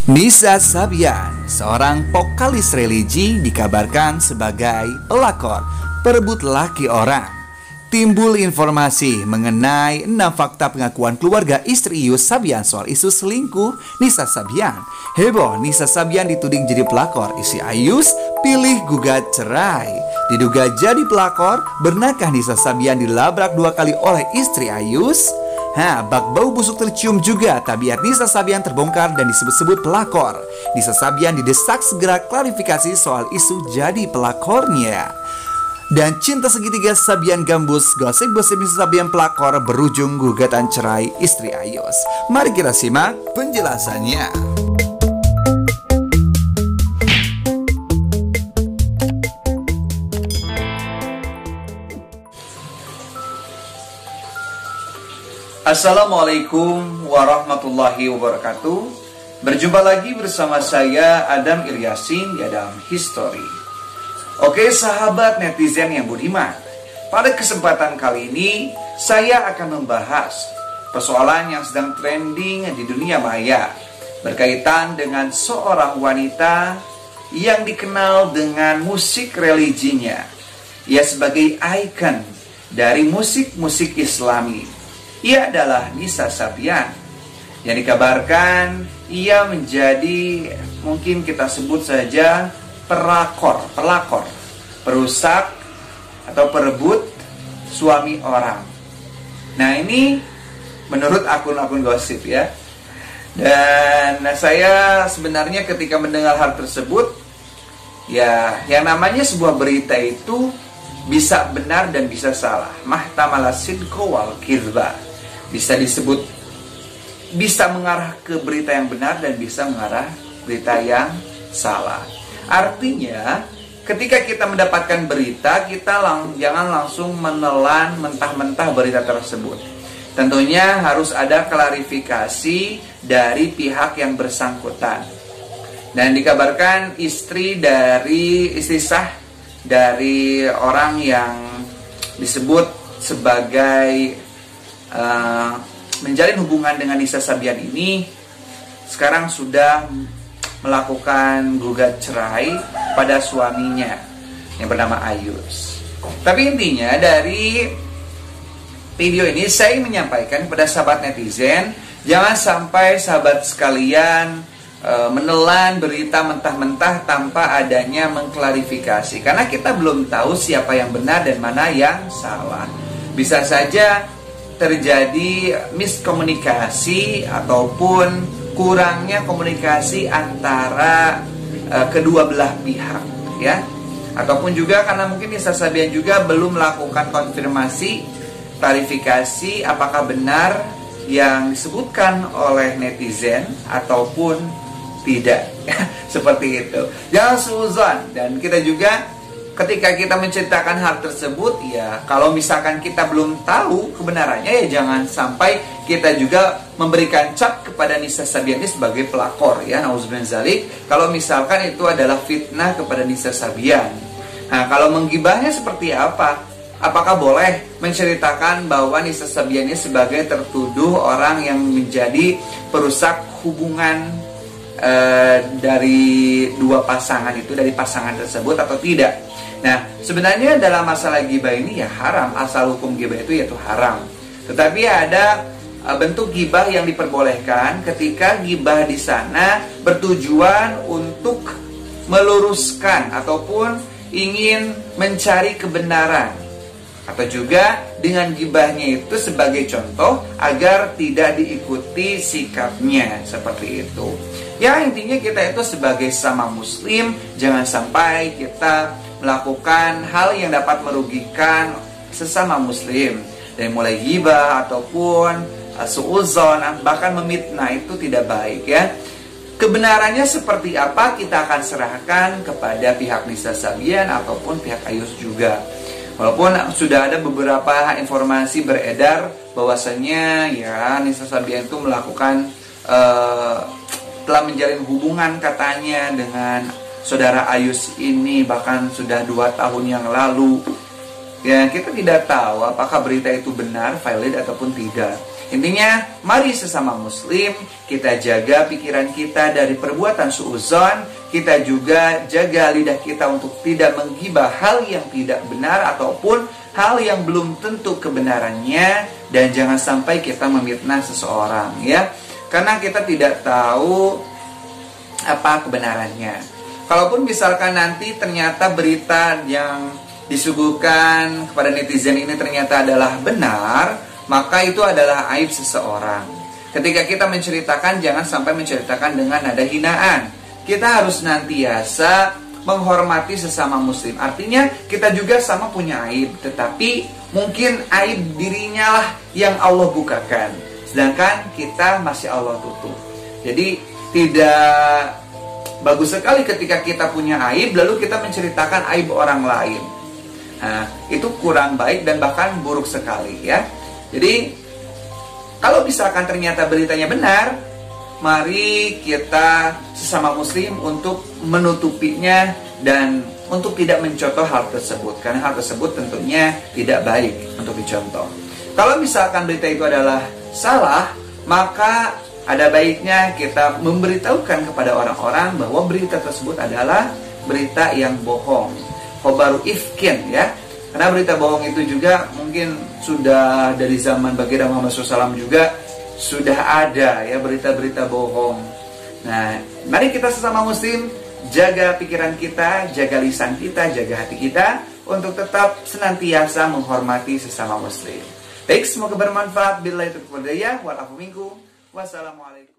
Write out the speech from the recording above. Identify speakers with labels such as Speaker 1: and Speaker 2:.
Speaker 1: Nisa Sabian, seorang vokalis religi, dikabarkan sebagai pelakor perebut laki orang. Timbul informasi mengenai 6 fakta pengakuan keluarga istri Yus Sabian soal isu selingkuh Nisa Sabian. Heboh, Nisa Sabian dituding jadi pelakor, istri Ayus pilih gugat cerai. Diduga jadi pelakor, benarkah Nisa Sabian dilabrak 2 kali oleh istri Ayus? Bak bau busuk tercium juga, tabiat Nisa Sabian terbongkar dan disebut-sebut pelakor. Nisa Sabian didesak segera klarifikasi soal isu jadi pelakornya. Dan cinta segitiga Sabian gambus, gosip-gosip Nisa Sabian pelakor berujung gugatan cerai istri Ayus. Mari kita simak penjelasannya. Assalamualaikum warahmatullahi wabarakatuh. Berjumpa lagi bersama saya Adam Ilyasin di Adam History. Oke sahabat netizen yang budiman, pada kesempatan kali ini saya akan membahas persoalan yang sedang trending di dunia maya berkaitan dengan seorang wanita yang dikenal dengan musik religinya. Ia sebagai ikon dari musik-musik Islami. Ia adalah Nisa Sabian yang dikabarkan ia menjadi, mungkin kita sebut saja, pelakor, perusak atau perebut suami orang. Nah ini menurut akun-akun gosip ya. Dan saya sebenarnya ketika mendengar hal tersebut, ya yang namanya sebuah berita itu bisa benar dan bisa salah. Mahtamala sidqo wal kizba. Bisa disebut, bisa mengarah ke berita yang benar dan bisa mengarah berita yang salah. Artinya ketika kita mendapatkan berita, kita jangan langsung menelan mentah-mentah berita tersebut. Tentunya harus ada klarifikasi dari pihak yang bersangkutan. Dan dikabarkan istri sah dari orang yang disebut sebagai menjalin hubungan dengan Nisa Sabian ini sekarang sudah melakukan gugat cerai pada suaminya yang bernama Ayus. Tapi intinya dari video ini saya menyampaikan kepada sahabat netizen, jangan sampai sahabat sekalian menelan berita mentah-mentah tanpa adanya mengklarifikasi, karena kita belum tahu siapa yang benar dan mana yang salah. Bisa saja terjadi miskomunikasi ataupun kurangnya komunikasi antara kedua belah pihak ya, ataupun juga karena mungkin Nisa Sabian juga belum melakukan konfirmasi klarifikasi apakah benar yang disebutkan oleh netizen ataupun tidak. Seperti itu, jangan suuzon. Dan kita juga ketika kita menceritakan hal tersebut, ya kalau misalkan kita belum tahu kebenarannya, ya jangan sampai kita juga memberikan cap kepada Nisa Sabian ini sebagai pelakor ya, nauzubillah zalik, kalau misalkan itu adalah fitnah kepada Nisa Sabian. Nah, kalau menggibahnya seperti apa? Apakah boleh menceritakan bahwa Nisa Sabian ini sebagai tertuduh orang yang menjadi perusak hubungan dari dua pasangan itu, dari pasangan tersebut atau tidak? Nah, sebenarnya dalam masalah gibah ini ya haram, asal hukum gibah itu yaitu haram. Tetapi ada bentuk gibah yang diperbolehkan ketika gibah di sana bertujuan untuk meluruskan ataupun ingin mencari kebenaran, atau juga dengan gibahnya itu sebagai contoh agar tidak diikuti sikapnya, seperti itu. Ya intinya kita itu sebagai sama muslim jangan sampai kita melakukan hal yang dapat merugikan sesama muslim, dari mulai ghibah ataupun suudzon, bahkan memitnah, itu tidak baik ya. Kebenarannya seperti apa kita akan serahkan kepada pihak Nisa Sabian ataupun pihak Ayus juga. Walaupun sudah ada beberapa informasi beredar bahwasanya ya Nisa Sabian itu melakukan telah menjalin hubungan katanya dengan saudara Ayus ini bahkan sudah 2 tahun yang lalu. Ya kita tidak tahu apakah berita itu benar, valid ataupun tidak. Intinya, mari sesama muslim kita jaga pikiran kita dari perbuatan suudzon. Kita juga jaga lidah kita untuk tidak menggibah hal yang tidak benar ataupun hal yang belum tentu kebenarannya. Dan jangan sampai kita memfitnah seseorang, ya, karena kita tidak tahu apa kebenarannya. Kalaupun misalkan nanti ternyata berita yang disuguhkan kepada netizen ini ternyata adalah benar, maka itu adalah aib seseorang. Ketika kita menceritakan, jangan sampai menceritakan dengan nada hinaan. Kita harus nantiasa menghormati sesama muslim. Artinya kita juga sama punya aib, tetapi mungkin aib dirinya lah yang Allah bukakan, sedangkan kita masih Allah tutup. Jadi tidak bagus sekali ketika kita punya aib lalu kita menceritakan aib orang lain. Nah, itu kurang baik dan bahkan buruk sekali, ya. Jadi kalau misalkan ternyata beritanya benar, mari kita sesama muslim untuk menutupinya dan untuk tidak mencontoh hal tersebut, karena hal tersebut tentunya tidak baik untuk dicontoh. Kalau misalkan berita itu adalah salah, maka ada baiknya kita memberitahukan kepada orang-orang bahwa berita tersebut adalah berita yang bohong, khobaru ifkin, ya. Karena berita bohong itu juga mungkin sudah dari zaman Baginda Muhammad SAW juga sudah ada, ya, berita-berita bohong. Nah, mari kita sesama muslim jaga pikiran kita, jaga lisan kita, jaga hati kita untuk tetap senantiasa menghormati sesama muslim. Baik, semoga bermanfaat. Billahi taufiq wal hidayah. Wal afu minkum. Wassalamualaikum.